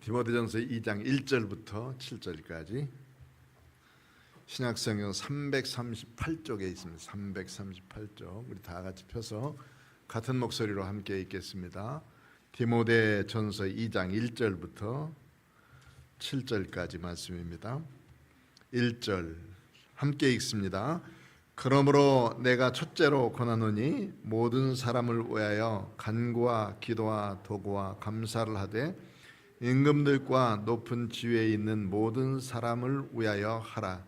디모데전서 2장 1절부터 7절까지 신약성경 338쪽에 있습니다. 338쪽 우리 다 같이 펴서 같은 목소리로 함께 읽겠습니다. 디모데전서 2장 1절부터 7절까지 말씀입니다. 1절 함께 읽습니다. 그러므로 내가 첫째로 권하노니 모든 사람을 위하여 간구와 기도와 도구와 감사를 하되 임금들과 높은 지위에 있는 모든 사람을 위하여 하라.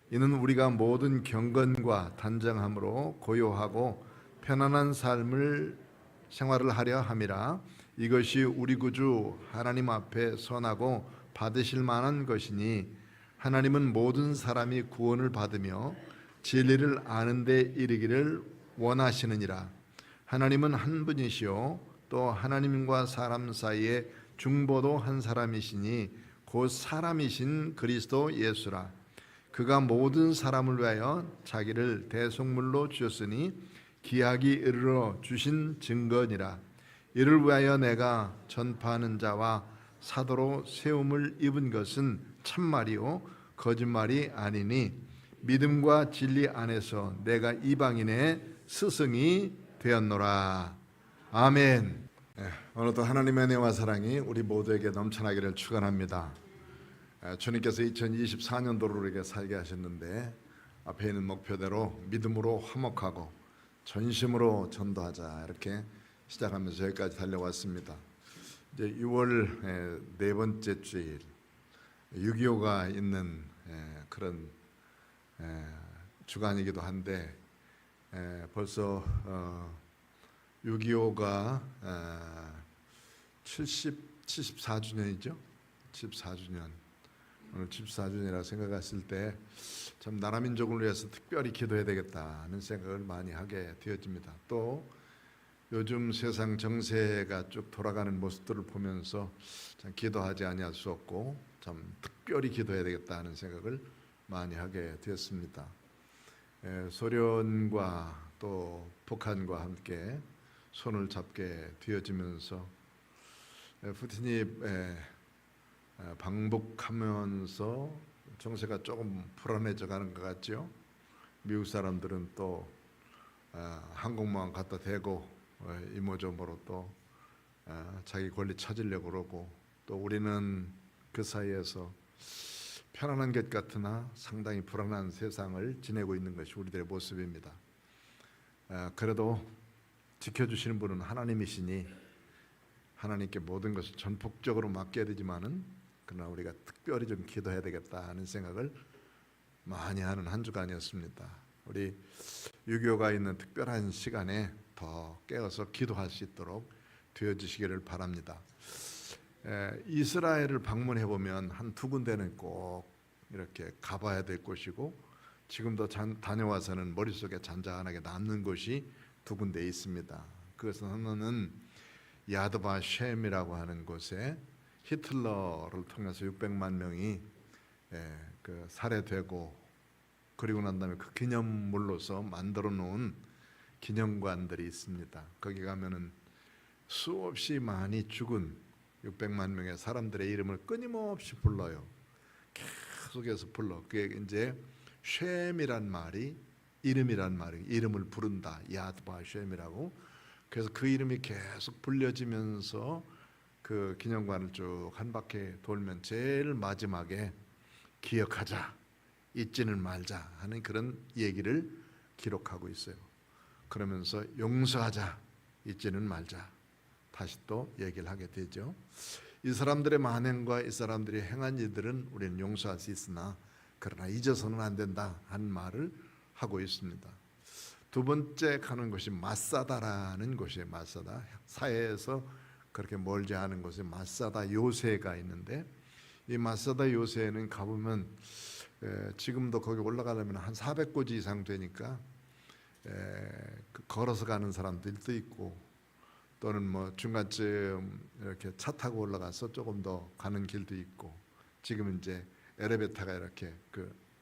이는 우리가 모든 경건과 단정함으로 고요하고 편안한 생활을 하려 함이라. 이것이 우리 구주 하나님 앞에 선하고 받으실 만한 것이니 하나님은 모든 사람이 구원을 받으며 진리를 아는 데 이르기를 원하시느니라. 하나님은 한 분이시요 또 하나님과 사람 사이에 중보도 한 사람이시니 곧 사람이신 그리스도 예수라. 그가 모든 사람을 위하여 자기를 대속물로 주셨으니 기약이 이르러 주신 증거니라. 이를 위하여 내가 전파하는 자와 사도로 세움을 입은 것은 참말이요 거짓말이 아니니 믿음과 진리 안에서 내가 이방인의 스승이 되었노라. 아멘. 오늘도 하나님의 은혜와 사랑이 우리 모두에게 넘쳐나기를 축원합니다. 주님께서 2024년도를 우리에게 살게 하셨는데 앞에 있는 목표대로 믿음으로 화목하고 전심으로 전도하자 이렇게 시작하면서 여기까지 달려왔습니다. 이제 6월 네 번째 주일 6.25가 있는 그런 주간이기도 한데 벌써 6.25가 74주년이죠. 74주년. 오늘 74주년이라 생각했을 때 참 나라 민족을 위해서 특별히 기도해야 되겠다는 생각을 많이 하게 되어집니다. 또 요즘 세상 정세가 쭉 돌아가는 모습들을 보면서 참 기도하지 아니할 수 없고 참 특별히 기도해야 되겠다는 생각을 많이 하게 되었습니다. 소련과 또 북한과 함께 손을 잡게 되어지면서 푸틴이 방북하면서 정세가 조금 불안해져 가는 것 같죠. 미국 사람들은 또 항공모함 갖다 대고 이모저모로 또 자기 권리 찾으려고 그러고 또 우리는 그 사이에서 편안한 것 같으나 상당히 불안한 세상을 지내고 있는 것이 우리들의 모습입니다. 그래도 지켜주시는 분은 하나님이시니 하나님께 모든 것을 전폭적으로 맡겨야 되지만은 그러나 우리가 특별히 좀 기도해야 되겠다 하는 생각을 많이 하는 한 주간이었습니다. 우리 6.25가 있는 특별한 시간에 더 깨어서 기도할 수 있도록 되어주시기를 바랍니다. 이스라엘을 방문해 보면 한 두 군데는 꼭 이렇게 가봐야 될 곳이고 지금도 다녀와서는 머릿속에 잔잔하게 남는 곳이 두 군데 있습니다. 그것은 하나는 야드바 셴이라고 하는 곳에 히틀러를 통해서 600만 명이 살해되고 그리고 난 다음에 그 기념물로서 만들어 놓은 기념관들이 있습니다. 거기 가면은 수없이 많이 죽은 600만 명의 사람들의 이름을 끊임없이 불러요. 계속해서 불러. 그게 이제 셴이란 말이 이름이란 말이 이름을 부른다. 야드바 셴이라고. 그래서 그 이름이 계속 불려지면서 그 기념관을 쭉 한 바퀴 돌면 제일 마지막에 기억하자, 잊지는 말자 하는 그런 얘기를 기록하고 있어요. 그러면서 용서하자, 잊지는 말자 다시 또 얘기를 하게 되죠. 이 사람들의 만행과 이 사람들이 행한 일들은 우리는 용서할 수 있으나 그러나 잊어서는 안 된다 하는 말을 하고 있습니다. 두 번째 가는 곳이 마사다라는 곳이에요. 마사다 사해에서 그렇게 멀지 않은 곳에 마사다 요새가 있는데 이 마사다 요새는 가보면 지금도 거기 올라가려면 한 400고지 이상 되니까 걸어서 가는 사람들도 있고 또는 뭐 중간쯤 이렇게 차 타고 올라가서 조금 더 가는 길도 있고 지금 이제 엘리베이터가 이렇게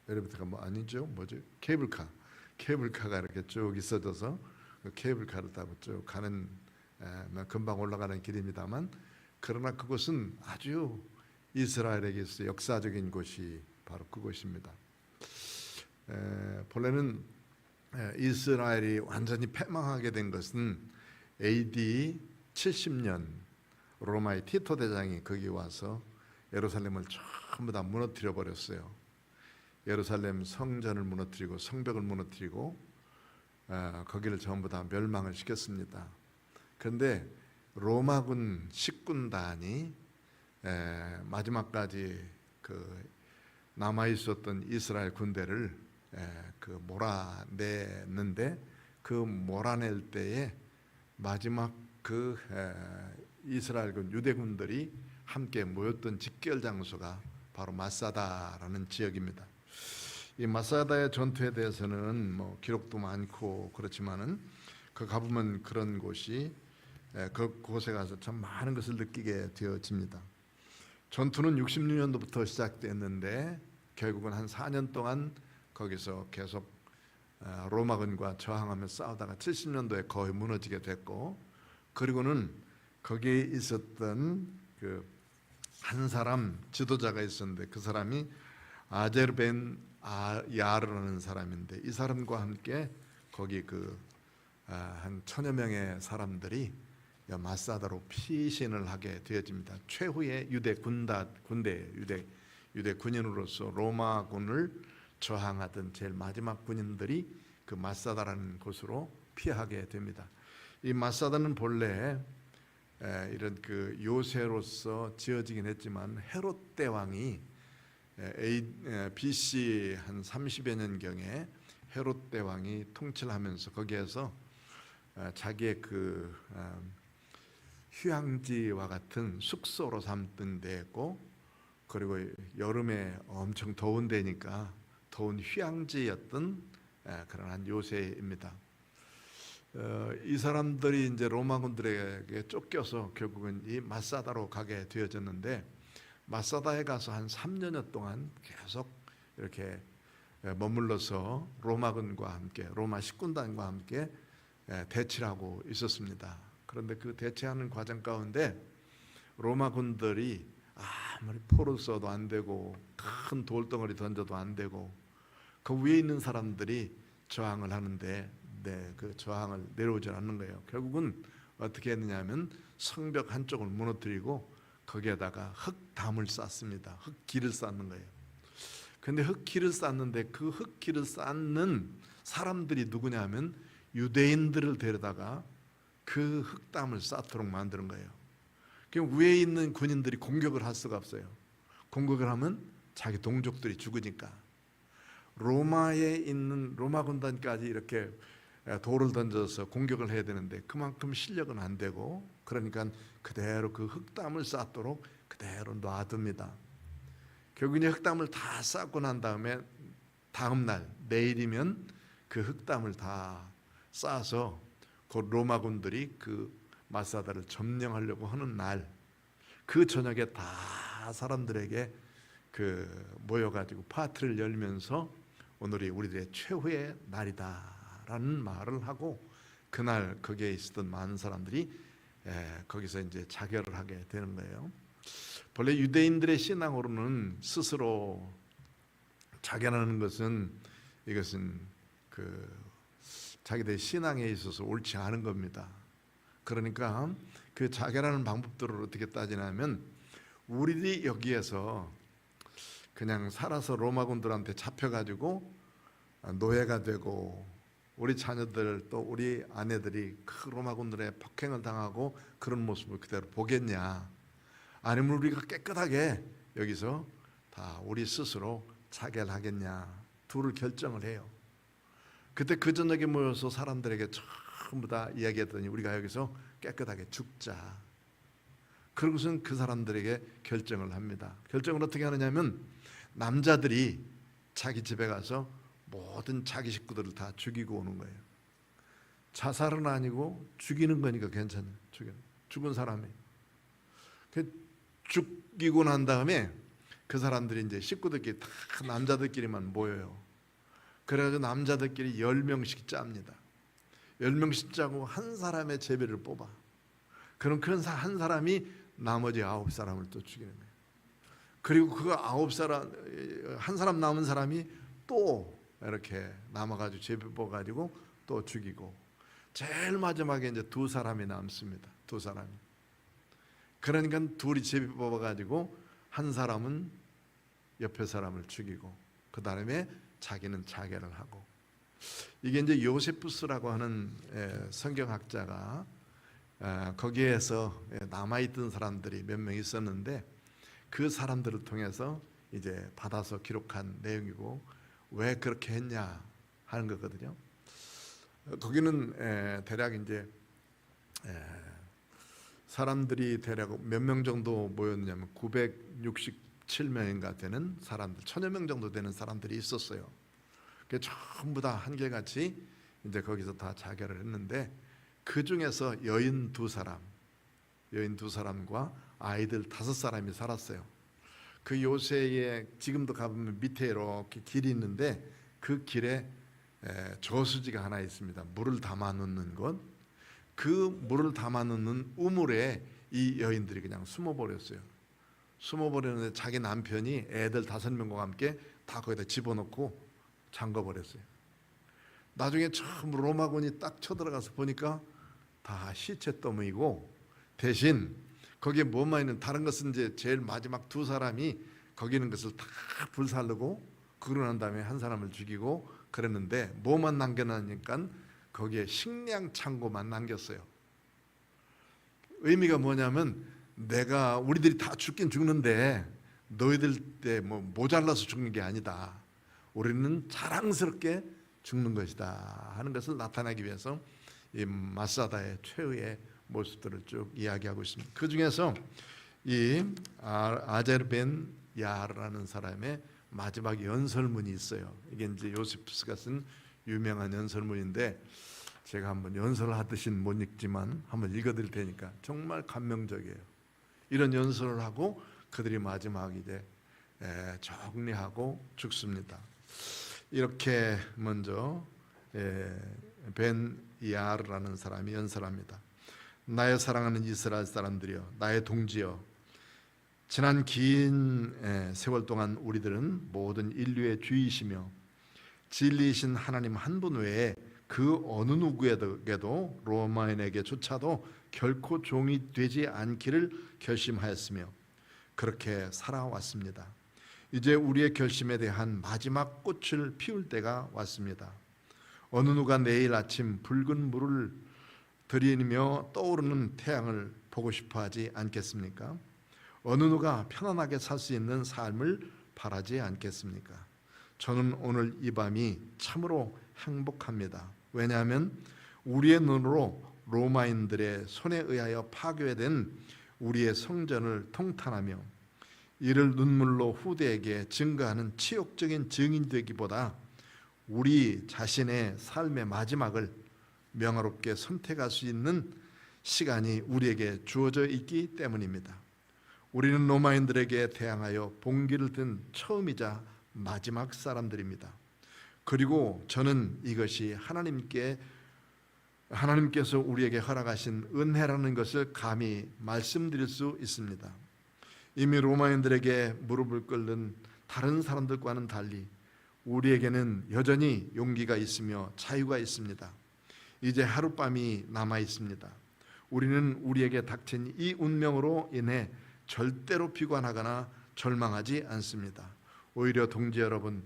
엘리베이터가 뭐 아니죠? 뭐지? 케이블카가 이렇게 쭉 있어져서 그 케이블카를 타고 쭉 가는 금방 올라가는 길입니다만 그러나 그곳은 아주 이스라엘에게 있어 역사적인 곳이 바로 그곳입니다. 본래는 이스라엘이 완전히 패망하게 된 것은 AD 70년 로마의 티토 대장이 거기 와서 예루살렘을 전부 다 무너뜨려 버렸어요. 예루살렘 성전을 무너뜨리고 성벽을 무너뜨리고 거기를 전부 다 멸망을 시켰습니다. 그런데 로마군 식군단이 마지막까지 그 남아 있었던 이스라엘 군대를 몰아냈는데, 그 몰아낼 때에 마지막 그 이스라엘군 유대군들이 함께 모였던 직결 장소가 바로 마사다라는 지역입니다. 이 마사다의 전투에 대해서는 뭐 기록도 많고 그렇지만은 그 가보면 그런 곳이 그곳에 가서 참 많은 것을 느끼게 되어집니다. 전투는 66년도부터 시작됐는데 결국은 한 4년 동안 거기서 계속 로마군과 저항하며 싸우다가 70년도에 거의 무너지게 됐고, 그리고는 거기에 있었던 그 한 사람 지도자가 있었는데 그 사람이 아제르벤 야르라는 사람인데, 이 사람과 함께 거기 한 1000여 명의 사람들이 마사다로 피신을 하게 되어집니다. 최후의 유대 군인으로서 로마군을 저항하던 제일 마지막 군인들이 그 마사다라는 곳으로 피하게 됩니다. 이 마사다는 본래 이런 그 요새로서 지어지긴 했지만 헤롯 대왕이 BC 한 30여 년경에 헤롯 대왕이 통치를 하면서 거기에서 자기의 그 휴양지와 같은 숙소로 삼던 데고, 그리고 여름에 엄청 더운 데니까 더운 휴양지였던 그런 한 요새입니다. 이 사람들이 이제 로마군들에게 쫓겨서 결국은 이 마사다로 가게 되어졌는데, 마사다에 가서 한 3년여 동안 계속 이렇게 머물러서 로마군과 함께, 로마 식군단과 함께 대치를 하고 있었습니다. 그런데 그 대치하는 과정 가운데 로마군들이 아무리 포를 쏘도 안 되고 큰 돌덩어리 던져도 안 되고 그 위에 있는 사람들이 저항을 하는데 그 저항을 내려오지 않는 거예요. 결국은 어떻게 했느냐면 성벽 한쪽을 무너뜨리고 거기에다가 흙담을 쌓습니다. 흙길을 쌓는 거예요. 그런데 흙길을 쌓는데 그 흙길을 쌓는 사람들이 누구냐면 유대인들을 데려다가 그 흙담을 쌓도록 만드는 거예요. 그럼 위에 있는 군인들이 공격을 할 수가 없어요. 공격을 하면 자기 동족들이 죽으니까 로마에 있는 로마 군단까지 이렇게 돌을 던져서 공격을 해야 되는데 그만큼 실력은 안 되고, 그러니까 그대로 그 흙담을 쌓도록 그대로 놔둡니다. 결국 이제 흙담을 다 쌓고 난 다음에 다음 날 내일이면 그 흙담을 다 쌓아서 그 로마군들이 그 마사다를 점령하려고 하는 날, 그 저녁에 다 사람들에게 모여가지고 파티를 열면서 오늘이 우리들의 최후의 날이다라는 말을 하고, 그날 거기에 있었던 많은 사람들이 거기서 이제 자결을 하게 되는 거예요. 본래 유대인들의 신앙으로는 스스로 자결하는 것은 이것은 자기들의 신앙에 있어서 옳지 않은 겁니다. 그러니까 그 자결하는 방법들을 어떻게 따지냐면, 우리들이 여기에서 그냥 살아서 로마군들한테 잡혀가지고 노예가 되고 우리 자녀들 또 우리 아내들이 그 로마군들의 폭행을 당하고 그런 모습을 그대로 보겠냐, 아니면 우리가 깨끗하게 여기서 다 우리 스스로 자결하겠냐, 둘을 결정을 해요. 그때 그 저녁에 모여서 사람들에게 전부 다 이야기했더니 우리가 여기서 깨끗하게 죽자. 그러고선 그 사람들에게 결정을 합니다. 결정을 어떻게 하느냐면 남자들이 자기 집에 가서 모든 자기 식구들을 다 죽이고 오는 거예요. 자살은 아니고 죽이는 거니까 괜찮아요. 죽은 사람이 죽이고 난 다음에 그 사람들이 이제 식구들끼리 다 남자들끼리만 모여요. 그래가지고 남자들끼리 10명씩 짭니다. 10명씩 짜고 한 사람의 제비를 뽑아. 그럼 그 한 사람이 나머지 9사람을 또 죽이는 거예요. 그리고 그 9사람 한 사람 남은 사람이 또 이렇게 남아가지고 제비 뽑아가지고 또 죽이고, 제일 마지막에 이제 2사람이 남습니다. 2사람이. 그러니까 둘이 제비 뽑아가지고 한 사람은 옆에 사람을 죽이고 그 다음에 자기는 자결을 하고. 이게 이제 요세푸스라고 하는 성경학자가 거기에서 남아있던 사람들이 몇 명 있었는데 그 사람들을 통해서 이제 받아서 기록한 내용이고, 왜 그렇게 했냐 하는 거거든요. 거기는 대략 이제 사람들이 대략 몇 명 정도 모였냐면 967명인가 되는 사람들, 1000여 명 정도 되는 사람들이 있었어요. 그 전부 다 한결같이 이제 거기서 다 자결을 했는데, 그 중에서 여인 2사람과 아이들 5사람이 살았어요. 그 요새에 지금도 가보면 밑에 이렇게 길이 있는데 그 길에 저수지가 하나 있습니다. 물을 담아 놓는 곳. 그 물을 담아 놓는 우물에 이 여인들이 그냥 숨어버렸어요. 숨어버렸는데 자기 남편이 애들 5명과 함께 다 거기다 집어넣고 잠궈버렸어요. 나중에 처음 로마군이 딱 쳐들어가서 보니까 다 시체 더미이고, 대신 거기에 뭐만 있는, 다른 것은 이제 제일 마지막 2사람이 거기 있는 것을 다 불살르고 그러고 난 다음에 한 사람을 죽이고 그랬는데, 뭐만 남겨놨으니까 거기에 식량 창고만 남겼어요. 의미가 뭐냐면, 우리들이 다 죽긴 죽는데 너희들 때 뭐 모자라서 죽는 게 아니다, 우리는 자랑스럽게 죽는 것이다 하는 것을 나타내기 위해서 이 마사다의 최후의 모습들을 쭉 이야기하고 있습니다. 그 중에서 이 아젤 벤 야르라는 사람의 마지막 연설문이 있어요. 이게 이제 요세푸스가 쓴 유명한 연설문인데, 제가 한번 연설하듯이는 못 읽지만 한번 읽어드릴 테니까 정말 감명적이에요. 이런 연설을 하고 그들이 마지막 이제 정리하고 죽습니다. 이렇게 먼저 벤 야르라는 사람이 연설합니다. 나의 사랑하는 이스라엘 사람들이여, 나의 동지여, 지난 긴 세월 동안 우리들은 모든 인류의 주이시며 진리이신 하나님 한 분 외에 그 어느 누구에게도 로마인에게조차도 결코 종이 되지 않기를 결심하였으며 그렇게 살아왔습니다. 이제 우리의 결심에 대한 마지막 꽃을 피울 때가 왔습니다. 어느 누가 내일 아침 붉은 물을 들이며 떠오르는 태양을 보고 싶어 하지 않겠습니까? 어느 누가 편안하게 살 수 있는 삶을 바라지 않겠습니까? 저는 오늘 이 밤이 참으로 행복합니다. 왜냐하면 우리의 눈으로 로마인들의 손에 의하여 파괴된 우리의 성전을 통탄하며 이를 눈물로 후대에게 증거하는 치욕적인 증인 되기보다 우리 자신의 삶의 마지막을 명예롭게 선택할 수 있는 시간이 우리에게 주어져 있기 때문입니다. 우리는 로마인들에게 대항하여 봉기를 든 처음이자 마지막 사람들입니다. 그리고 저는 이것이 하나님께서 우리에게 허락하신 은혜라는 것을 감히 말씀드릴 수 있습니다. 이미 로마인들에게 무릎을 꿇는 다른 사람들과는 달리 우리에게는 여전히 용기가 있으며 자유가 있습니다. 이제 하룻밤이 남아 있습니다. 우리는 우리에게 닥친 이 운명으로 인해 절대로 비관하거나 절망하지 않습니다. 오히려 동지 여러분,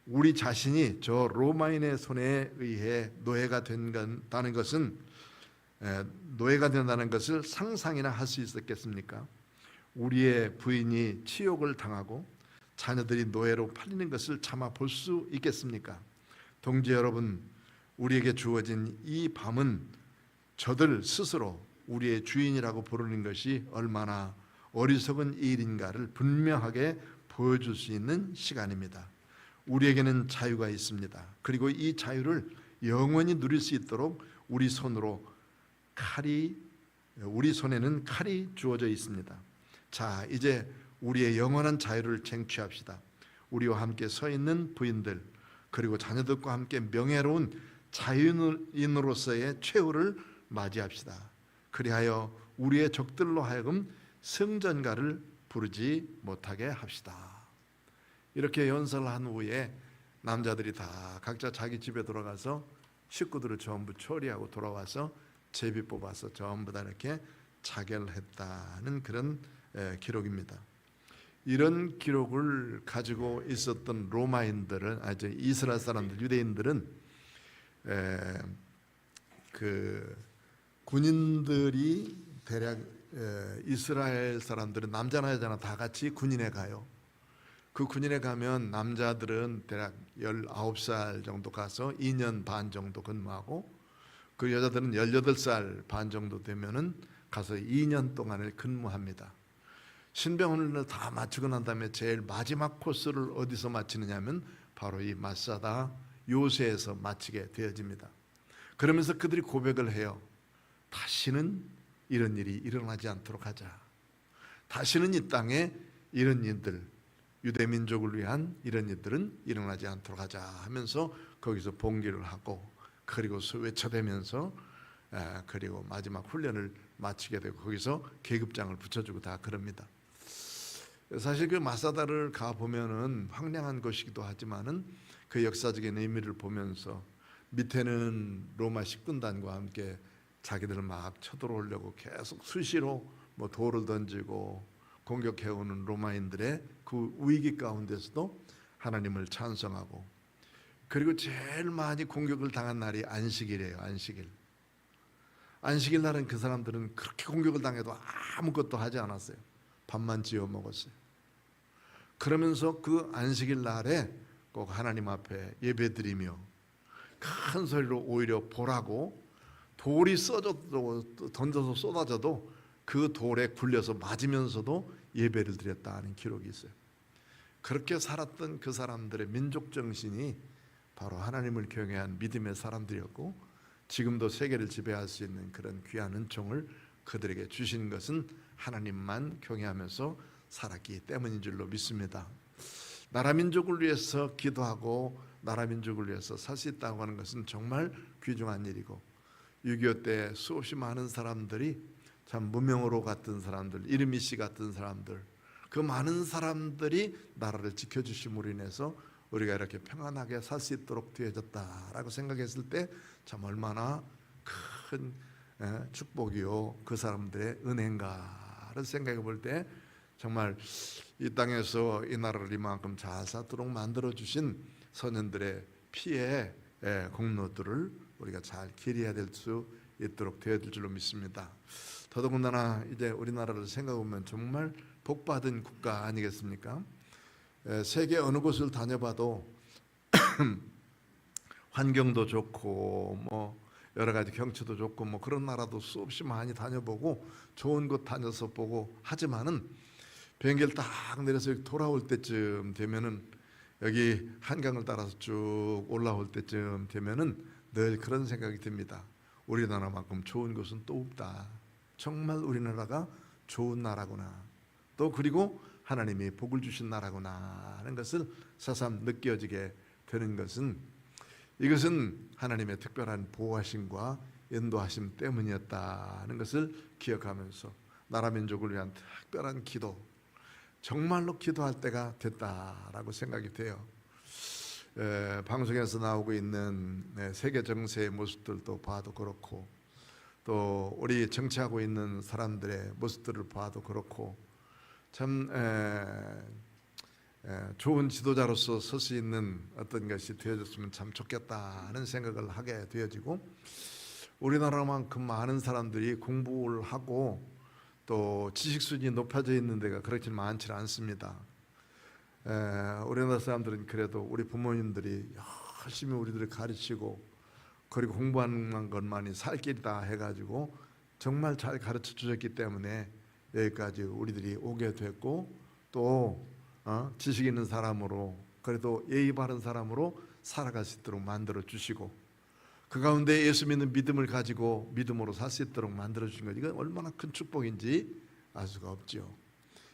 우리 자신이 저 로마인의 손에 의해 노예가 된다는 것을 상상이나 할 수 있었겠습니까? 우리의 부인이 치욕을 당하고 자녀들이 노예로 팔리는 것을 차마 볼 수 있겠습니까? 동지 여러분, 우리에게 주어진 이 밤은 저들 스스로 우리의 주인이라고 부르는 것이 얼마나 어리석은 일인가를 분명하게 보여줄 수 있는 시간입니다. 우리에게는 자유가 있습니다. 그리고 이 자유를 영원히 누릴 수 있도록 우리 손에는 칼이 주어져 있습니다. 자, 이제 우리의 영원한 자유를 쟁취합시다. 우리와 함께 서 있는 부인들, 그리고 자녀들과 함께 명예로운 자유인으로서의 최후를 맞이합시다. 그리하여 우리의 적들로 하여금 성전가를 부르지 못하게 합시다. 이렇게 연설을 한 후에 남자들이 다 각자 자기 집에 돌아가서 식구들을 전부 처리하고 돌아와서 제비 뽑아서 전부 다 이렇게 자결했다는 그런 기록입니다. 이런 기록을 가지고 있었던 로마인들은, 이스라엘 사람들, 유대인들은 그 군인들이 대략 이스라엘 사람들은 남자나 여자나 다 같이 군인에 가요. 그 군인에 가면 남자들은 대략 19살 정도 가서 2년 반 정도 근무하고, 그 여자들은 18살 반 정도 되면은 가서 2년 동안을 근무합니다. 신병훈련을 다 마치고 난 다음에 제일 마지막 코스를 어디서 마치느냐면 바로 이 마사다 요새에서 마치게 되어집니다. 그러면서 그들이 고백을 해요. 다시는 이런 일이 일어나지 않도록 하자. 다시는 이 땅에 이런 일들, 유대민족을 위한 이런 일들은 일어나지 않도록 하자 하면서 거기서 봉기를 하고, 그리고 외쳐대면서 그리고 마지막 훈련을 마치게 되고 거기서 계급장을 붙여주고 다 그럽니다. 사실 그 마사다를 가보면은 황량한 곳이기도 하지만은 그 역사적인 의미를 보면서 밑에는 로마 식군단과 함께 자기들을 막 쳐들어오려고 계속 수시로 뭐 돌을 던지고 공격해오는 로마인들의 그 위기 가운데서도 하나님을 찬송하고, 그리고 제일 많이 공격을 당한 날이 안식일이에요. 안식일 날은 그 사람들은 그렇게 공격을 당해도 아무것도 하지 않았어요. 밥만 지어 먹었어요. 그러면서 그 안식일 날에 꼭 하나님 앞에 예배드리며 큰 소리로 오히려 보라고, 돌이 던져서 쏟아져도 그 돌에 굴려서 맞으면서도 예배를 드렸다는 기록이 있어요. 그렇게 살았던 그 사람들의 민족 정신이 바로 하나님을 경외한 믿음의 사람들이었고, 지금도 세계를 지배할 수 있는 그런 귀한 은총을 그들에게 주신 것은 하나님만 경외하면서 살았기 때문인 줄로 믿습니다. 나라 민족을 위해서 기도하고 나라 민족을 위해서 살 수 있다고 하는 것은 정말 귀중한 일이고, 6.25 때 수없이 많은 사람들이, 참 무명으로 갔던 사람들, 이르미 씨 같은 사람들, 그 많은 사람들이 나라를 지켜주심으로 인해서 우리가 이렇게 평안하게 살 수 있도록 되어졌다라고 생각했을 때 참 얼마나 큰 축복이요 그 사람들의 은혜인가를 생각해 볼 때, 정말 이 땅에서 이 나라를 이만큼 잘 살도록 만들어 주신 선현들의 피의 공로들을 우리가 잘 기리해야 될 수 있도록 되어질 줄로 믿습니다. 더더군다나 이제 우리나라를 생각해 보면 정말 복받은 국가 아니겠습니까? 세계 어느 곳을 다녀봐도 환경도 좋고 뭐 여러 가지 경치도 좋고 뭐 그런 나라도 수없이 많이 다녀보고 좋은 곳 다녀서 보고 하지만은 비행기를 딱 내려서 돌아올 때쯤 되면은, 여기 한강을 따라서 쭉 올라올 때쯤 되면은 늘 그런 생각이 듭니다. 우리나라만큼 좋은 곳은 또 없다. 정말 우리나라가 좋은 나라구나. 또 그리고 하나님이 복을 주신 나라구나 하는 것을 새삼 느껴지게 되는 것은, 이것은 하나님의 특별한 보호하심과 인도하심 때문이었다는 것을 기억하면서 나라 민족을 위한 특별한 기도, 정말로 기도할 때가 됐다라고 생각이 돼요. 방송에서 나오고 있는 세계 정세의 모습들도 봐도 그렇고, 또 우리 정치하고 있는 사람들의 모습들을 봐도 그렇고, 참 좋은 지도자로서 설 수 있는 어떤 것이 되어졌으면 참 좋겠다는 생각을 하게 되어지고, 우리나라만큼 많은 사람들이 공부를 하고 또 지식 수준이 높아져 있는 데가 그렇게 많지 않습니다. 우리나라 사람들은 그래도 우리 부모님들이 열심히 우리들을 가르치고, 그리고 공부하는 것만이 살 길이다 해가지고 정말 잘 가르쳐 주셨기 때문에 여기까지 우리들이 오게 됐고, 또 지식 있는 사람으로, 그래도 예의 바른 사람으로 살아갈 수 있도록 만들어 주시고, 그 가운데 예수 믿는 믿음을 가지고 믿음으로 살 수 있도록 만들어 주신 것, 이건 얼마나 큰 축복인지 알 수가 없죠.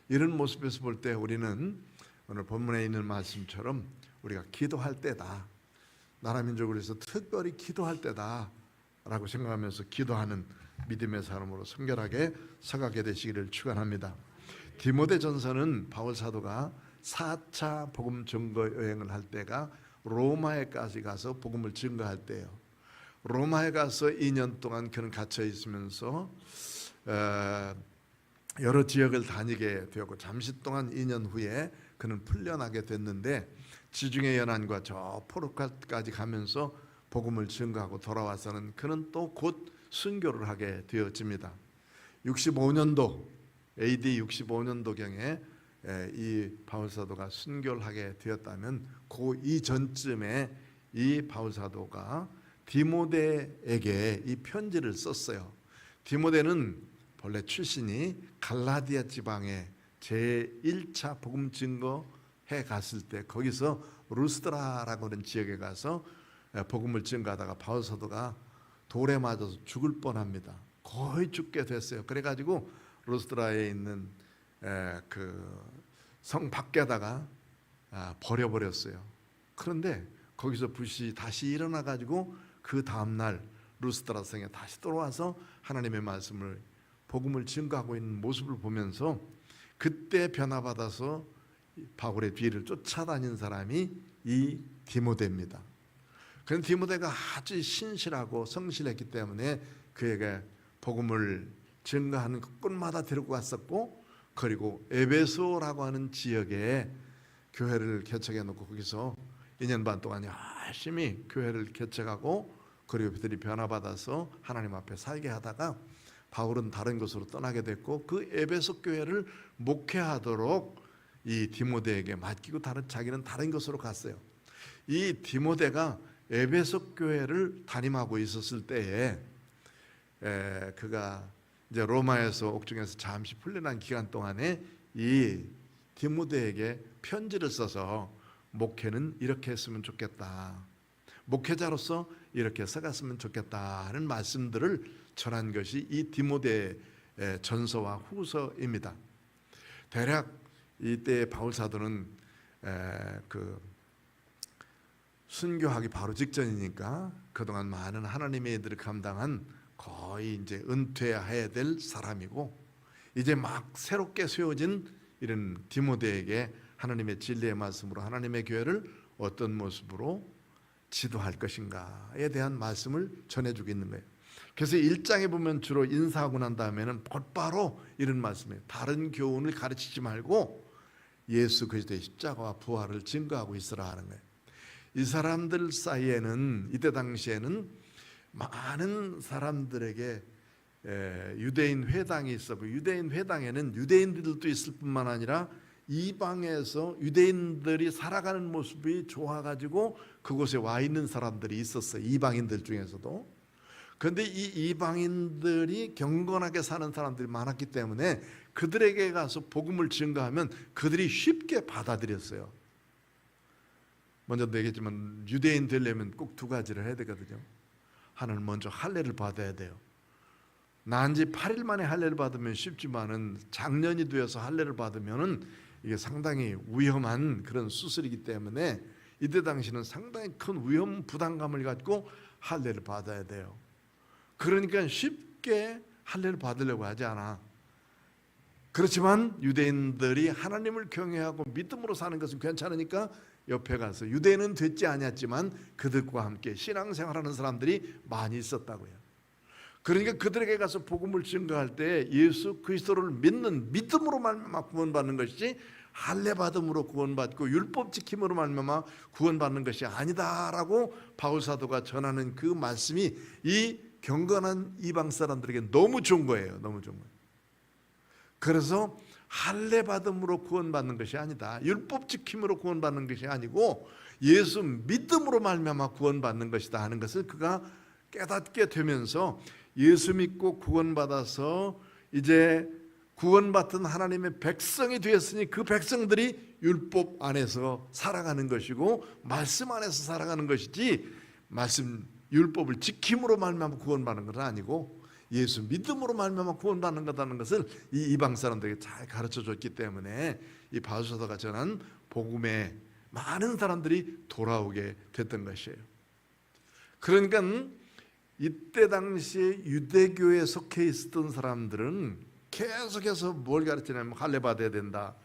이런 모습에서 볼 때 우리는 오늘 본문에 있는 말씀처럼 우리가 기도할 때다, 나라 민족을 위해서 특별히 기도할 때다 라고 생각하면서 기도하는 믿음의 사람으로 성결하게 서가게 되시기를 축원합니다. 디모데전서는 바울 사도가 4차 복음 증거 여행을 할 때가 로마에까지 가서 복음을 증거할 때예요. 로마에 가서 2년 동안 그는 갇혀 있으면서 여러 지역을 다니게 되었고, 잠시 동안 2년 후에 그는 풀려나게 됐는데, 지중해 연안과 저 포르투갈까지 가면서 복음을 증거하고 돌아와서는 그는 또 곧 순교를 하게 되어집니다. 65년도 AD 65년도경에 이 바울 사도가 순교를 하게 되었다면, 그 이전쯤에 이 바울 사도가 디모데에게 이 편지를 썼어요. 디모데는 본래 출신이 갈라디아 지방에 제1차 복음 증거해 갔을 때 거기서 루스드라라고 하는 지역에 가서 복음을 증거하다가 바울 사도가 돌에 맞아서 죽을 뻔합니다. 거의 죽게 됐어요. 그래가지고 루스드라에 있는 그 성 밖에다가 버려버렸어요. 그런데 거기서 불씨 다시 일어나가지고 그 다음날 루스드라 성에 다시 돌아와서 하나님의 말씀을, 복음을 증거하고 있는 모습을 보면서 그때 변화받아서 바울의 뒤를 쫓아다닌 사람이 이 디모데입니다. 그런데 디모데가 아주 신실하고 성실했기 때문에 그에게 복음을 증거하는 곳마다 데리고 갔었고, 그리고 에베소라고 하는 지역에 교회를 개척해 놓고 거기서 2년 반 동안 열심히 교회를 개척하고, 그리고 그들이 변화받아서 하나님 앞에 살게 하다가 바울은 다른 곳으로 떠나게 됐고, 그 에베소 교회를 목회하도록 이 디모데에게 맡기고 자기는 다른 곳으로 갔어요. 이 디모데가 에베소 교회를 담임하고 있었을 때에 그가 이제 로마에서 옥중에서 잠시 풀려난 기간 동안에 이 디모데에게 편지를 써서 목회는 이렇게 했으면 좋겠다, 목회자로서 이렇게 써갔으면 좋겠다 하는 말씀들을 전한 것이 이 디모데 전서와 후서입니다. 대략 이때 바울 사도는 그 순교하기 바로 직전이니까 그동안 많은 하나님의 일들을 감당한 거의 이제 은퇴해야 될 사람이고, 이제 막 새롭게 세워진 이런 디모데에게 하나님의 진리의 말씀으로 하나님의 교회를 어떤 모습으로 지도할 것인가에 대한 말씀을 전해주고 있는 거예요. 그래서 1장에 보면 주로 인사하고 난 다음에는 곧바로 이런 말씀이에요. 다른 교훈을 가르치지 말고 예수 그리스도의 십자가와 부활을 증거하고 있으라 하는 거예요. 이 사람들 사이에는, 이때 당시에는 많은 사람들에게 유대인 회당이 있었고, 유대인 회당에는 유대인들도 있을 뿐만 아니라 이방에서 유대인들이 살아가는 모습이 좋아가지고 그곳에 와 있는 사람들이 있었어요. 이방인들 중에서도. 그런데 이 이방인들이 경건하게 사는 사람들이 많았기 때문에 그들에게 가서 복음을 증거하면 그들이 쉽게 받아들였어요. 먼저도 얘기했지만 유대인 되려면 꼭 두 가지를 해야 되거든요. 하나는 먼저 할례를 받아야 돼요. 난 지 8일 만에 할례를 받으면 쉽지만은 장년이 되어서 할례를 받으면은 이게 상당히 위험한 그런 수술이기 때문에 이때 당시는 상당히 큰 위험 부담감을 갖고 할례를 받아야 돼요. 그러니까 쉽게 할례를 받으려고 하지 않아. 그렇지만 유대인들이 하나님을 경외하고 믿음으로 사는 것은 괜찮으니까 옆에 가서, 유대인은 됐지 않았지만 그들과 함께 신앙생활하는 사람들이 많이 있었다고요. 그러니까 그들에게 가서 복음을 증거할 때 예수 그리스도를 믿는 믿음으로 말미암아 구원받는 것이지 할례 받음으로 구원받고 율법 지킴으로 말미암아 구원받는 것이 아니다라고 바울 사도가 전하는 그 말씀이 이 경건한 이방 사람들에게 너무 좋은 거예요. 너무 좋은 거예요. 그래서 할례 받음으로 구원받는 것이 아니다, 율법 지킴으로 구원받는 것이 아니고 예수 믿음으로 말미암아 구원받는 것이다 하는 것을 그가 깨닫게 되면서, 예수 믿고 구원받아서 이제 구원받은 하나님의 백성이 되었으니 그 백성들이 율법 안에서 살아가는 것이고 말씀 안에서 살아가는 것이지, 말씀 율법을 지킴으로 말미암아 구원받는 것은 아니고 예수 믿음으로 말미암아 구원받는 것이라는 것을 이 이방 사람들에게 잘 가르쳐줬기 때문에 이 바울 사도가 전한 복음에 많은 사람들이 돌아오게 됐던 것이에요. 그러니까 이때 당시에 유대교에 속해 있었던 사람들은 계속해서 뭘 가르치냐면 할례 받아야 된다.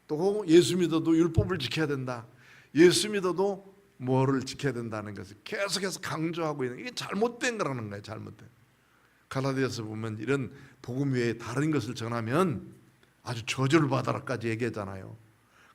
또 예수 믿어도 율법을 지켜야 된다. 예수 믿어도 뭐를 지켜야 된다는 것을 계속해서 강조하고 있는, 이게 잘못된 거라는 거예요. 잘못된. 갈라디아서 보면 이런 복음 외에 다른 것을 전하면 아주 저주를 받아라까지 얘기하잖아요.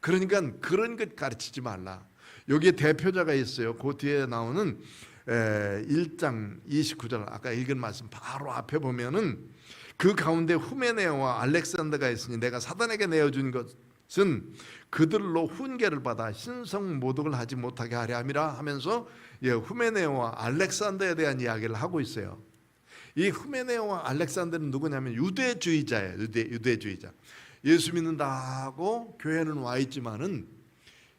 그러니까 그런 것 가르치지 말라. 여기에 대표자가 있어요. 그 뒤에 나오는 1장 29절 아까 읽은 말씀 바로 앞에 보면은 그 가운데 후메네오와 알렉산더가 있으니 내가 사단에게 내어준 것은 그들로 훈계를 받아 신성 모독을 하지 못하게 하려 함이라 하면서 후메네오와 알렉산더에 대한 이야기를 하고 있어요. 이 후메네오와 알렉산더는 누구냐면 유대주의자예요. 유대주의자. 예수 믿는다 하고 교회는 와 있지만은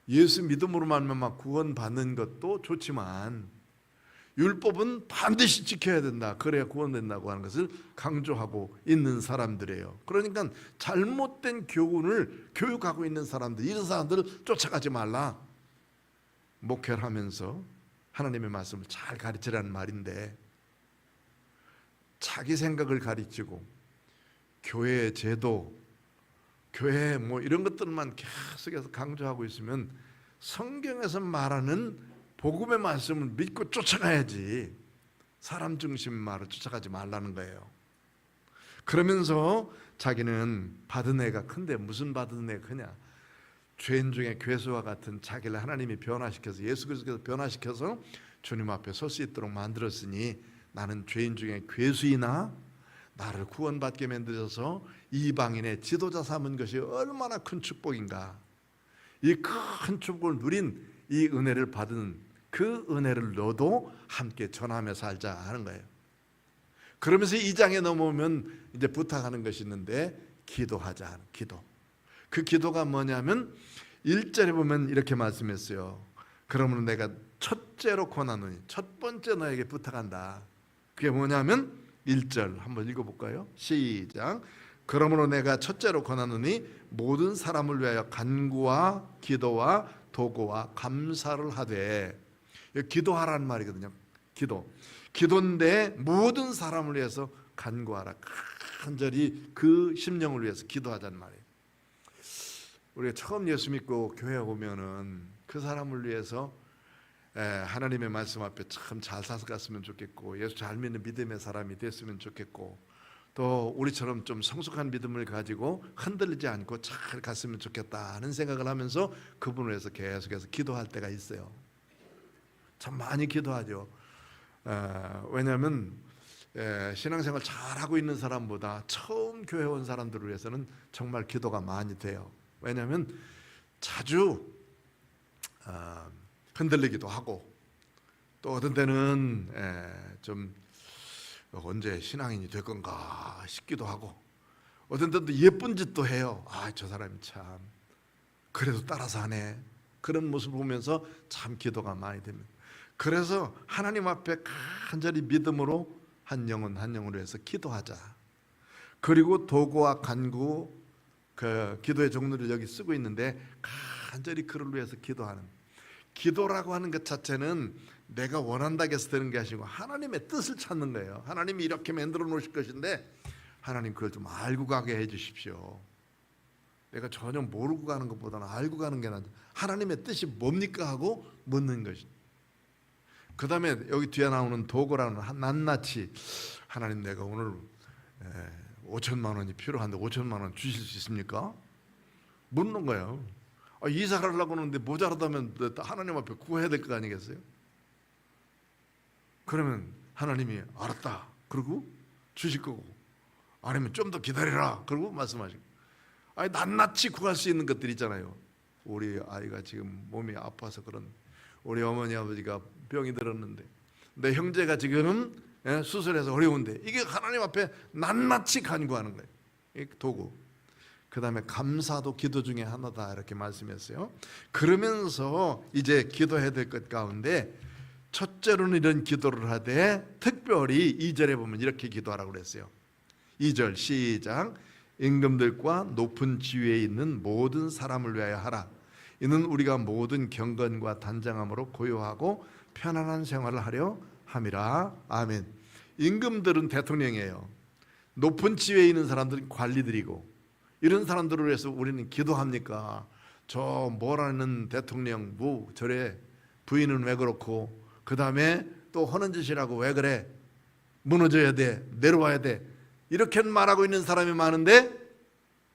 예수 믿음으로만 막 구원받는 것도 좋지만 율법은 반드시 지켜야 된다. 그래야 구원된다고 하는 것을 강조하고 있는 사람들이에요. 그러니까 잘못된 교훈을 교육하고 있는 사람들, 이런 사람들을 쫓아가지 말라. 목회를 하면서 하나님의 말씀을 잘 가르치라는 말인데, 자기 생각을 가르치고 교회의 제도, 교회 뭐 이런 것들만 계속해서 강조하고 있으면 성경에서 말하는 복음의 말씀을 믿고 쫓아가야지, 사람 중심 말을 쫓아가지 말라는 거예요. 그러면서 자기는 받은 애가 큰데, 무슨 받은 애가 크냐, 죄인 중에 괴수와 같은 자기를 하나님이 변화시켜서, 예수 그리스도께서 변화시켜서 주님 앞에 설 수 있도록 만들었으니 나는 죄인 중에 괴수이나 나를 구원받게 만들어서 이방인의 지도자 삼은 것이 얼마나 큰 축복인가. 이 큰 축복을 누린 이 은혜를 받은 그 은혜를 너도 함께 전하며 살자 하는 거예요. 그러면서 2장에 넘어오면 이제 부탁하는 것이 있는데, 기도하자 하는 기도. 그 기도가 뭐냐면 1절에 보면 이렇게 말씀했어요. 그러면 내가 첫째로 권하노니, 첫 번째 너에게 부탁한다. 그게 뭐냐면 1절 한번 읽어볼까요? 시작. 그러므로 내가 첫째로 권하노니 모든 사람을 위하여 간구와 기도와 도구와 감사를 하되, 기도하라는 말이거든요. 기도인데 모든 사람을 위해서 간구하라. 간절히 그 심령을 위해서 기도하자는 말이에요. 우리가 처음 예수 믿고 교회 오면은 그 사람을 위해서 하나님의 말씀 앞에 참 잘 살았으면 좋겠고, 예수 잘 믿는 믿음의 사람이 됐으면 좋겠고, 또 우리처럼 좀 성숙한 믿음을 가지고 흔들리지 않고 잘 갔으면 좋겠다 하는 생각을 하면서 그분을 위해서 계속해서 기도할 때가 있어요. 참 많이 기도하죠. 왜냐하면 신앙생활 잘하고 있는 사람보다 처음 교회 온 사람들을 위해서는 정말 기도가 많이 돼요. 왜냐하면 자주 흔들리기도 하고, 또 어떤 때는 좀 언제 신앙인이 될 건가 싶기도 하고, 어떤 때도 예쁜 짓도 해요. 저 사람이 참 그래도 따라서 하네. 그런 모습을 보면서 참 기도가 많이 됩니다. 그래서 하나님 앞에 간절히 믿음으로 한 영혼 한 영혼을 위해서 기도하자. 그리고 도구와 간구, 그 기도의 종류를 여기 쓰고 있는데, 간절히 그를 위해서 기도하는, 기도라고 하는 것 자체는 내가 원한다고 해서 되는 게 아니고 하나님의 뜻을 찾는 거예요. 하나님이 이렇게 만들어 놓으실 것인데 하나님 그걸 좀 알고 가게 해 주십시오. 내가 전혀 모르고 가는 것보다는 알고 가는 게 낫죠. 하나님의 뜻이 뭡니까 하고 묻는 것입니다. 그 다음에 여기 뒤에 나오는 도구라는 낱낱이, 하나님 내가 오늘 5천만 원이 필요한데 5천만 원 주실 수 있습니까? 묻는 거예요. 이사를 하려고 하는데 모자라다면 하나님 앞에 구해야 될 거 아니겠어요? 그러면 하나님이 알았다 그러고 주실 거고, 아니면 좀 더 기다리라 그러고 말씀하시고. 낱낱이 구할 수 있는 것들 있잖아요. 우리 아이가 지금 몸이 아파서 그런, 우리 어머니 아버지가 병이 들었는데 내 형제가 지금 수술해서 어려운데, 이게 하나님 앞에 낱낱이 간구하는 거예요. 도구. 그 다음에 감사도 기도 중에 하나다 이렇게 말씀했어요. 그러면서 이제 기도해야 될 것 가운데 첫째로는 이런 기도를 하되, 특별히 2절에 보면 이렇게 기도하라고 그랬어요. 2절 시작. 임금들과 높은 지위에 있는 모든 사람을 위하여 하라. 이는 우리가 모든 경건과 단장함으로 고요하고 편안한 생활을 하려 함이라. 아멘. 임금들은 대통령이에요. 높은 지위에 있는 사람들은 관리들이고 이런 사람들을 위해서 우리는 기도합니까? 저 뭐라는 대통령 뭐 저래 부인은 왜 그렇고 그 다음에 또 하는 짓이라고 왜 그래 무너져야 돼 내려와야 돼 이렇게 말하고 있는 사람이 많은데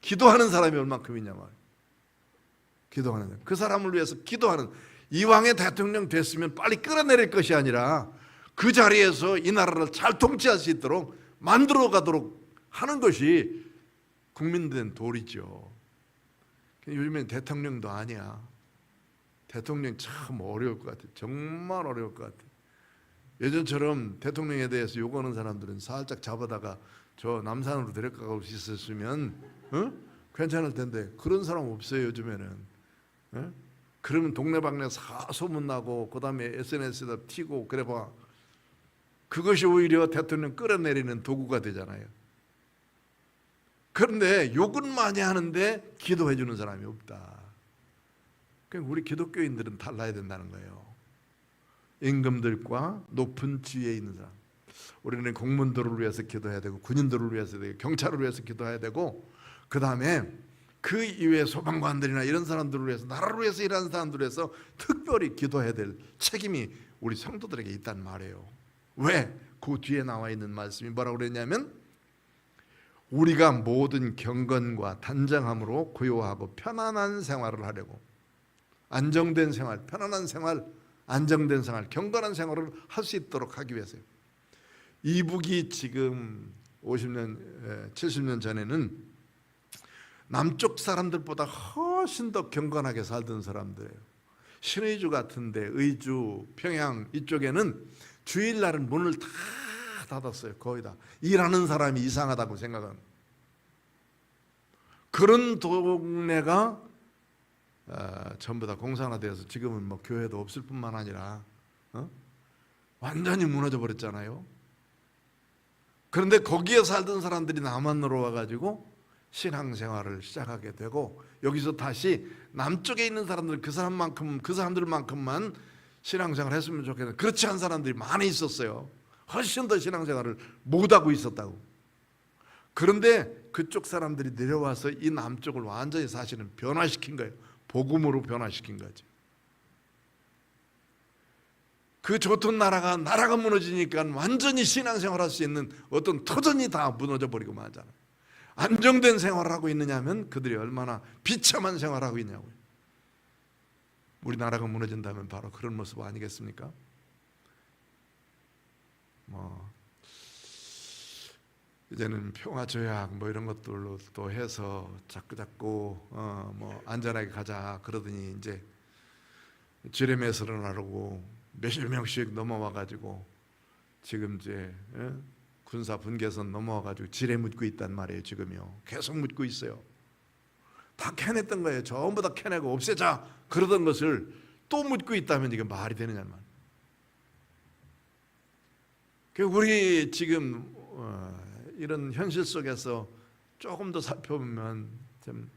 기도하는 사람이 얼만큼이냐 말이에요. 기도하는 그 사람을 위해서 기도하는 이왕의 대통령 됐으면 빨리 끌어내릴 것이 아니라 그 자리에서 이 나라를 잘 통치할 수 있도록 만들어 가도록 하는 것이 국민된 도리죠. 요즘엔 대통령도 아니야. 대통령 참 어려울 것 같아. 정말 어려울 것 같아. 예전처럼 대통령에 대해서 욕하는 사람들은 살짝 잡아다가 저 남산으로 데려가고 있었으면 괜찮을 텐데 그런 사람 없어요 요즘에는. 그러면 동네방네 다 소문나고 그 다음에 SNS에다 튀고 그래봐. 그것이 오히려 대통령 끌어내리는 도구가 되잖아요. 그런데 욕은 많이 하는데 기도해 주는 사람이 없다. 그러니까 우리 기독교인들은 달라야 된다는 거예요. 임금들과 높은 지위에 있는 사람, 우리는 공무원들을 위해서 기도해야 되고 군인들을 위해서 되고 경찰을 위해서 기도해야 되고 그 다음에 그 이외의 소방관들이나 이런 사람들을 위해서 나라를 위해서 일하는 사람들을 위해서 특별히 기도해야 될 책임이 우리 성도들에게 있단 말이에요. 왜? 그 뒤에 나와 있는 말씀이 뭐라고 그랬냐면 우리가 모든 경건과 단정함으로 고요하고 편안한 생활을 하려고 안정된 생활, 편안한 생활, 안정된 생활, 경건한 생활을 할 수 있도록 하기 위해서요. 이북이 지금 50년, 70년 전에는 남쪽 사람들보다 훨씬 더 경건하게 살던 사람들이에요. 신의주 같은데 의주, 평양 이쪽에는 주일날은 문을 다 닫았어요. 거의 다. 일하는 사람이 이상하다고 생각하는 그런 동네가 전부 다 공산화되어서 지금은 뭐 교회도 없을 뿐만 아니라 완전히 무너져 버렸잖아요. 그런데 거기에 살던 사람들이 남한으로 와가지고 신앙생활을 시작하게 되고 여기서 다시 남쪽에 있는 사람들 그 사람들만큼만 신앙생활을 했으면 좋겠는데 그렇지 않은 사람들이 많이 있었어요. 훨씬 더 신앙생활을 못하고 있었다고. 그런데 그쪽 사람들이 내려와서 이 남쪽을 완전히 사실은 변화시킨 거예요. 복음으로 변화시킨 거죠. 그 좋던 나라가 무너지니까 완전히 신앙생활할 수 있는 어떤 터전이 다 무너져 버리고 말잖아요. 안정된 생활을 하고 있느냐 하면 그들이 얼마나 비참한 생활을 하고 있냐고요. 우리나라가 무너진다면 바로 그런 모습 아니겠습니까? 이제는 평화조약 이런 것들로 또 해서 자꾸 안전하게 가자 그러더니 이제 지뢰매설을 하려고 몇십 명씩 넘어와가지고 지금 이제 군사 분계선 넘어와가지고 지뢰 묻고 있단 말이에요. 지금요 계속 묻고 있어요. 다 캐냈던 거예요. 전부 다 캐내고 없애자 그러던 것을 또 묻고 있다면 이게 말이 되느냐는 말. 우리 지금 이런 현실 속에서 조금 더 살펴보면 좀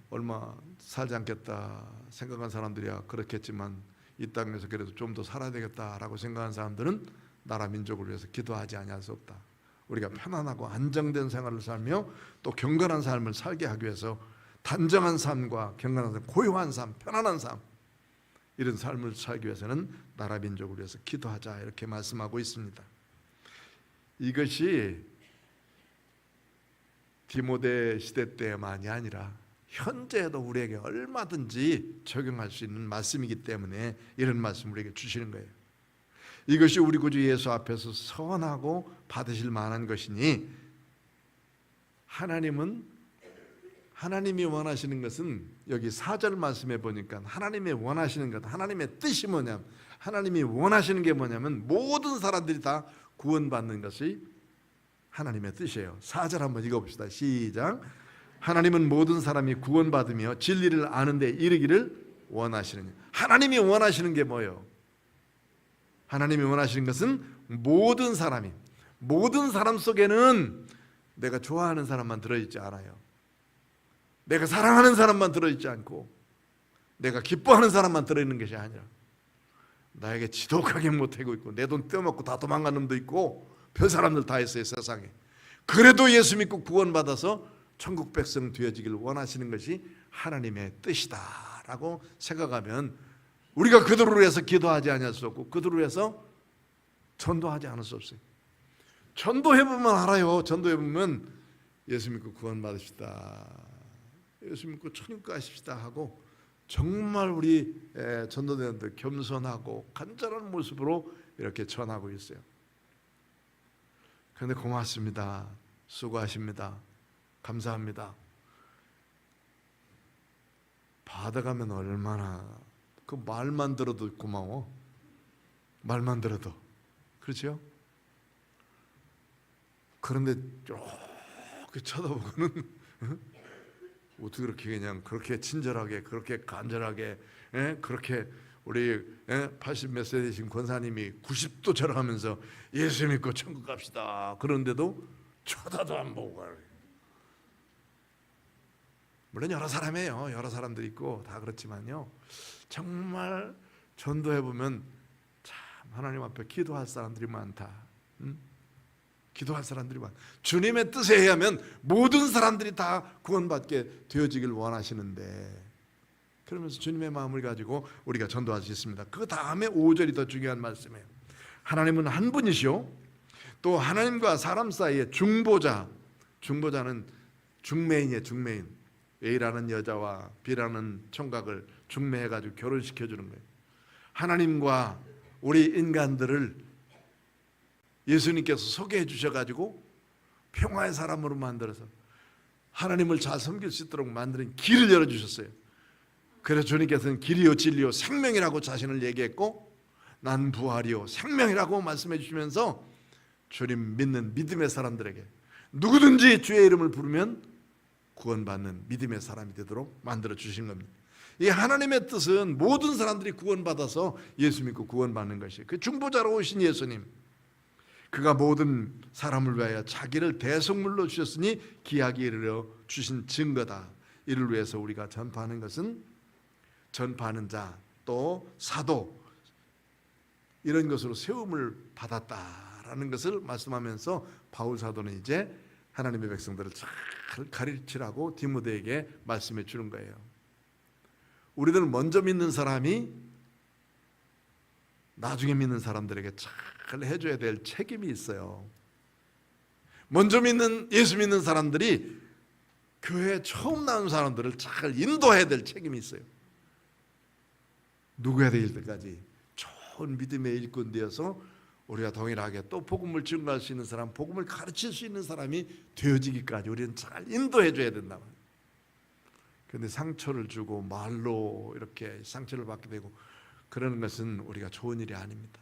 얼마 살지 않겠다 생각한 사람들이야 그렇겠지만 이 땅에서 그래도 좀 더 살아야 되겠다라고 생각하는 사람들은 나라 민족을 위해서 기도하지 아니할 수 없다. 우리가 편안하고 안정된 생활을 살며 또 경건한 삶을 살게 하기 위해서 단정한 삶과 경건한 삶, 고요한 삶, 편안한 삶 이런 삶을 살기 위해서는 나라 민족을 위해서 기도하자 이렇게 말씀하고 있습니다. 이것이 디모데 시대 때만이 아니라 현재에도 우리에게 얼마든지 적용할 수 있는 말씀이기 때문에 이런 말씀을 우리에게 주시는 거예요. 이것이 우리 구주 예수 앞에서 선하고 받으실 만한 것이니 하나님이 원하시는 것은 여기 4절 말씀에 보니까 하나님이 원하시는 것, 하나님의 뜻이 뭐냐면 하나님이 원하시는 게 뭐냐면 모든 사람들이 다 구원받는 것이 하나님의 뜻이에요. 4절 한번 읽어봅시다. 시작. 하나님은 모든 사람이 구원받으며 진리를 아는 데 이르기를 원하시느냐. 하나님이 원하시는 게 뭐예요? 하나님이 원하시는 것은 모든 사람 속에는 내가 좋아하는 사람만 들어있지 않아요. 내가 사랑하는 사람만 들어있지 않고 내가 기뻐하는 사람만 들어있는 것이 아니라 나에게 지독하게 못하고 있고 내 돈 떼어먹고 다 도망간 놈도 있고 별 사람들 다 있어요 세상에. 그래도 예수 믿고 구원받아서 천국 백성 되어지길 원하시는 것이 하나님의 뜻이다라고 생각하면 우리가 그들을 위해서 기도하지 않을 수 없고 그들을 위해서 전도하지 않을 수 없어요. 전도해보면 알아요. 전도해보면 예수 믿고 구원받읍시다, 예수 믿고 천국 가십시다 하고 정말 우리 전도대원들 겸손하고 간절한 모습으로 이렇게 전하고 있어요. 그런데 고맙습니다, 수고하십니다, 감사합니다 받아가면 얼마나 그 말만 들어도 고마워. 말만 들어도 그렇죠? 그런데 이렇게 쳐다보고는 어떻게 그렇게 그냥 그렇게 친절하게 그렇게 간절하게 그렇게 우리 80몇 세 되신 권사님이 90도 절하면서 예수 믿고 천국 갑시다 그런데도 쳐다도 안 보고 가요. 물론 여러 사람이에요. 여러 사람들이 있고 다 그렇지만요, 정말 전도해보면 참 하나님 앞에 기도할 사람들이 많다. 기도할 사람들이 많다. 주님의 뜻에 의하면 모든 사람들이 다 구원받게 되어지길 원하시는데, 그러면서 주님의 마음을 가지고 우리가 전도할 수 있습니다. 그 다음에 5절이 더 중요한 말씀이에요. 하나님은 한 분이시오, 또 하나님과 사람 사이의 중보자. 중보자는 중매인이에요. 중매인. A라는 여자와 B라는 총각을 중매해가지고 결혼시켜주는 거예요. 하나님과 우리 인간들을 예수님께서 소개해 주셔가지고 평화의 사람으로 만들어서 하나님을 잘 섬길 수 있도록 만드는 길을 열어주셨어요. 그래서 주님께서는 길이요 진리요 생명이라고 자신을 얘기했고, 난 부활이요 생명이라고 말씀해 주시면서 주님 믿는 믿음의 사람들에게 누구든지 주의 이름을 부르면 구원받는 믿음의 사람이 되도록 만들어 주신 겁니다. 이 하나님의 뜻은 모든 사람들이 구원받아서 예수 믿고 구원받는 것이에요. 그 중보자로 오신 예수님, 그가 모든 사람을 위하여 자기를 대속물로 주셨으니 기약에 이르러 주신 증거다. 이를 위해서 우리가 전파하는 것은 전파하는 자, 또 사도, 이런 것으로 세움을 받았다라는 것을 말씀하면서 바울 사도는 이제 하나님의 백성들을 잘 가르치라고 디모데에게 말씀해 주는 거예요. 우리들 먼저 믿는 사람이 나중에 믿는 사람들에게 잘 해줘야 될 책임이 있어요. 먼저 믿는 예수 믿는 사람들이 교회에 처음 나온 사람들을 잘 인도해야 될 책임이 있어요. 누구야 될 때까지 좋은 믿음의 일꾼 되어서 우리가 동일하게 또 복음을 증거할 수 있는 사람, 복음을 가르칠 수 있는 사람이 되어지기까지 우리는 잘 인도해 줘야 된다. 그런데 상처를 주고 말로 이렇게 상처를 받게 되고 그러는 것은 우리가 좋은 일이 아닙니다.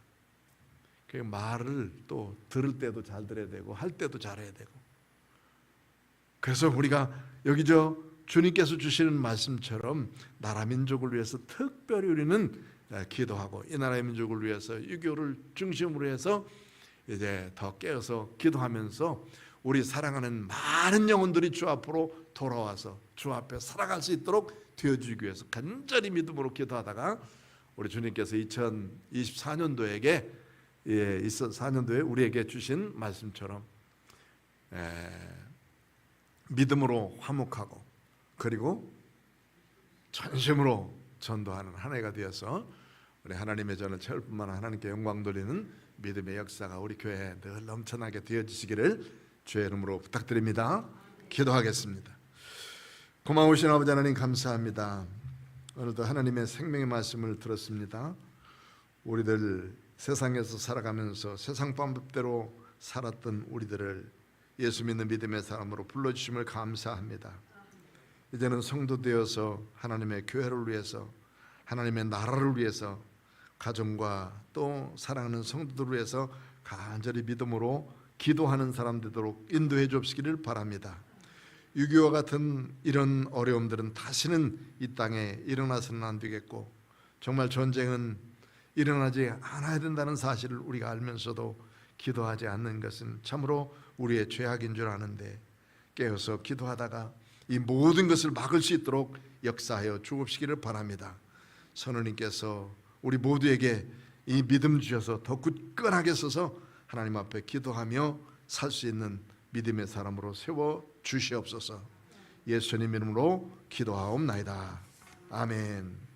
그 말을 또 들을 때도 잘 들어야 되고 할 때도 잘해야 되고, 그래서 우리가 여기 주님께서 주시는 말씀처럼 나라 민족을 위해서 특별히 우리는 기도하고, 이 나라의 민족을 위해서 유교를 중심으로 해서 이제 더 깨어서 기도하면서 우리 사랑하는 많은 영혼들이 주 앞으로 돌아와서 주 앞에 살아갈 수 있도록 되어주기 위해서 간절히 믿음으로 기도하다가 우리 주님께서 2024년도에 4년도에 우리에게 주신 말씀처럼 믿음으로 화목하고 그리고 전심으로 전도하는 한 해가 되어서 우리 하나님의 전을 채울 뿐만 아니라 하나님께 영광 돌리는 믿음의 역사가 우리 교회에 늘 넘쳐나게 되어지시기를 주의 이름으로 부탁드립니다. 기도하겠습니다. 고마우신 아버지 하나님 감사합니다. 오늘도 하나님의 생명의 말씀을 들었습니다. 우리들 세상에서 살아가면서 세상 방법대로 살았던 우리들을 예수 믿는 믿음의 사람으로 불러주심을 감사합니다. 이제는 성도 되어서 하나님의 교회를 위해서, 하나님의 나라를 위해서, 가정과 또 사랑하는 성도들을 위해서 간절히 믿음으로 기도하는 사람 되도록 인도해 주시기를 바랍니다. 6.25와 같은 이런 어려움들은 다시는 이 땅에 일어나서는 안 되겠고, 정말 전쟁은 일어나지 않아야 된다는 사실을 우리가 알면서도 기도하지 않는 것은 참으로 우리의 죄악인 줄 아는데, 깨어서 기도하다가 이 모든 것을 막을 수 있도록 역사하여 주옵시기를 바랍니다. 선우님께서 우리 모두에게 이 믿음 주셔서 더 굳건하게 서서 하나님 앞에 기도하며 살 수 있는 믿음의 사람으로 세워 주시옵소서. 예수님 이름으로 기도하옵나이다. 아멘.